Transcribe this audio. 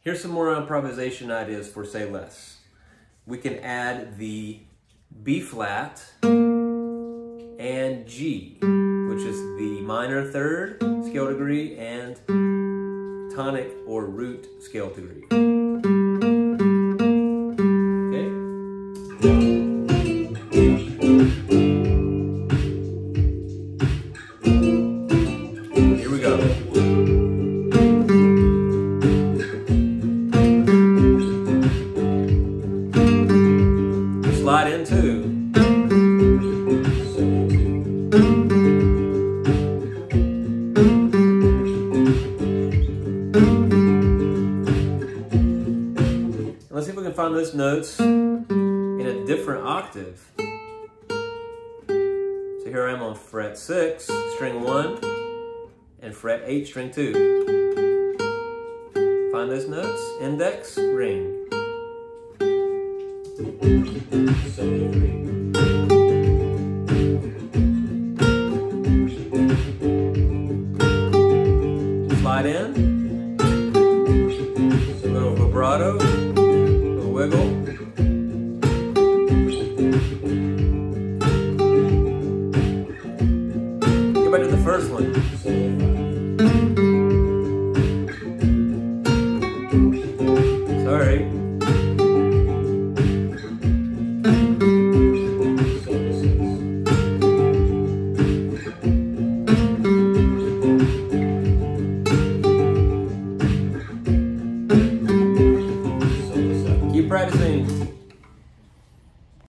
Here's some more improvisation ideas for Say Less. We can add the B flat and G, which is the minor third scale degree and tonic or root scale degree. Okay? Here we go. Slide into. Let's see if we can find those notes in a different octave. So here I am on fret 6, string 1, and fret 8, string 2. Find those notes, index, ring. Slide in, a little vibrato, a little wiggle. Get back to the first one.